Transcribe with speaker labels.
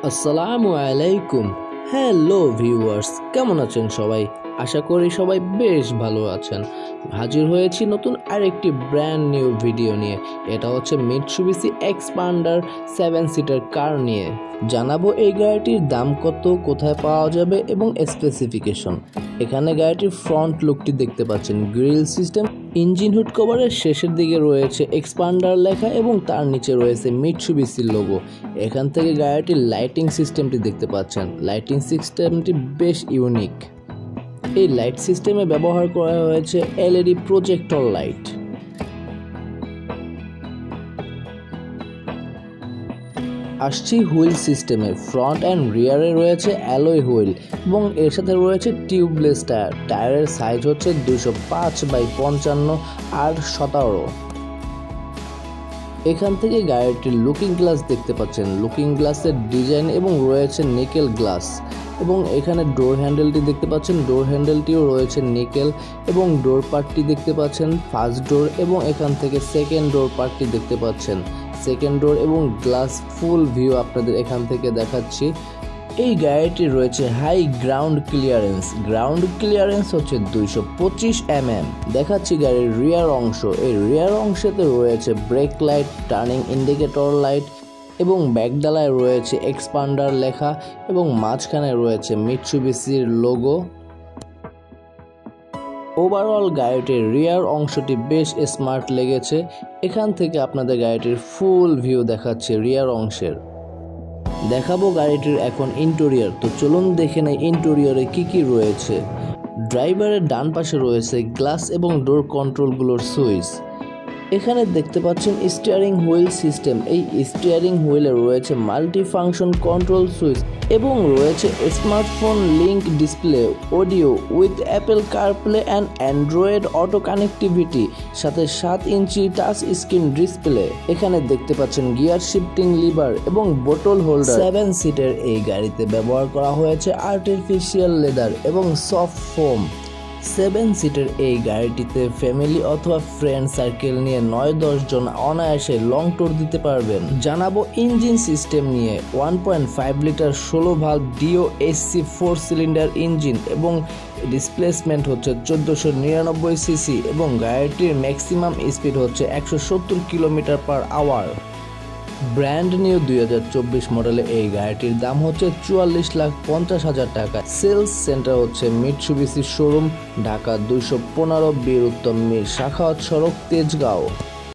Speaker 1: আসসালামু আলাইকুম। Hello viewers, কেমন আছেন সবাই? আশা করি সবাই বেশ ভালো আছেন। হাজির হয়েছি নতুন আরেকটি ব্র্যান্ড নিউ ভিডিও নিয়ে। এটা হচ্ছে মিৎসুবিশি এক্সপান্ডার 7 সিটার কার নিয়ে। জানাবো এই গাড়িটির দাম কত, কোথায় পাওয়া যাবে এবং স্পেসিফিকেশন। এখানে গাড়িটির ফ্রন্ট লুকটি দেখতে পাচ্ছেন, গ্রিল সিস্টেম, ইঞ্জিন হুড কভারের শেষের দিকে রয়েছে এক্সপান্ডার লেখা এবং তার নিচে রয়েছে মিৎসুবিশির লোগো। এখান থেকে গাড়িটির লাইটিং সিস্টেমটি দেখতে পাচ্ছেন। লাইটিং সিস্টেমটি বেশ ইউনিক। এই লাইট সিস্টেমে ব্যবহার করা হয়েছে এলইডি প্রজেক্টর লাইট। আসছি হুইল সিস্টেমে। ফ্রন্ট অ্যান্ড রিয়ারে রয়েছে অ্যালয় হুইল এবং এর সাথে রয়েছে টিউবলেস টায়ার। টায়ারের সাইজ হচ্ছে 205/55 আর 17। এখান থেকে গাড়িটির লুকিং গ্লাস দেখতে পাচ্ছেন। লুকিং গ্লাসের ডিজাইন এবং রয়েছে নিকেল গ্লাস এবং এখানে ডোর হ্যান্ডেলটি দেখতে পাচ্ছেন। ডোর হ্যান্ডেলটিও রয়েছে নিকেল এবং ডোর পার্টটি দেখতে পাচ্ছেন ফার্স্ট ডোর এবং এখান থেকে সেকেন্ড ডোর পার্টটি দেখতে পাচ্ছেন। সেকেন্ড ডোর এবং গ্লাস ফুল ভিউ আপনাদের এখান থেকে দেখাচ্ছি। এই গাড়িটি রয়েছে high ground clearance. Ground clearance হচ্ছে 225 mm। দেখাচ্ছি গাড়ির রিয়ার অংশ। এই রিয়ার অংশেতে রয়েছে break light, turning indicator light এবং ব্যাকডালায় রয়েছে এক্সপান্ডার লেখা এবং মাঝখানে রয়েছে মিৎসুবিশির লোগো। ওভারঅল গাড়িটির রিয়ার অংশটি বেশ স্মার্ট লেগেছে। এখান থেকে আপনাদের গাড়িটির ফুল ভিউ দেখাচ্ছে রিয়ার অংশের। দেখাবো গাড়িটির এখন ইন্টেরিয়র। তো চলুন দেখে নেই ইন্টেরিয়রে কি রয়েছে। ড্রাইভারের ডান পাশে রয়েছে গ্লাস এবং ডোর কন্ট্রোলগুলোর সুইচ। এখানে দেখতে পাচ্ছেন স্টিয়ারিং হুইল সিস্টেম। এই স্টিয়ারিং হুইলে রয়েছে মাল্টি ফাংশন কন্ট্রোল সুইচ এবং রয়েছে smartphone link display, audio with Apple CarPlay and Android auto connectivity, সাথে 7 ইঞ্চি টাচ স্ক্রিন ডিসপ্লে। এখানে দেখতে পাচ্ছেন গিয়ার শিফটিং লিভার এবং বোতল হোল্ডার। 7 সিটের এই গাড়িতে ব্যবহার করা হয়েছে আর্টিফিশিয়াল লেদার এবং সফট ফোম। 7 সিটের এই গাড়িটিতে ফ্যামিলি অথবা ফ্রেন্ড সার্কেল নিয়ে 9-10 জন অনায়াসে লং ট্যুর দিতে পারবেন। জানাবো ইঞ্জিন সিস্টেম নিয়ে। 1.5 litre 16 valve DOHC 4 cylinder engine এবং ডিসপ্লেসমেন্ট হচ্ছে 1499 সিসি এবং গাড়িটির ম্যাক্সিমাম স্পিড হচ্ছে 170 কিলোমিটার/আওয়ার। ব্র্যান্ড নিউ 2024 মডেলে এই গাড়িটির দাম হচ্ছে 44,50,000 টাকা। সেলস সেন্টার হচ্ছে মিৎসুবিশি শোরুম, ঢাকা 215 বীর উত্তম মীর, সাখাওয়াত সড়ক, তেজগাঁও।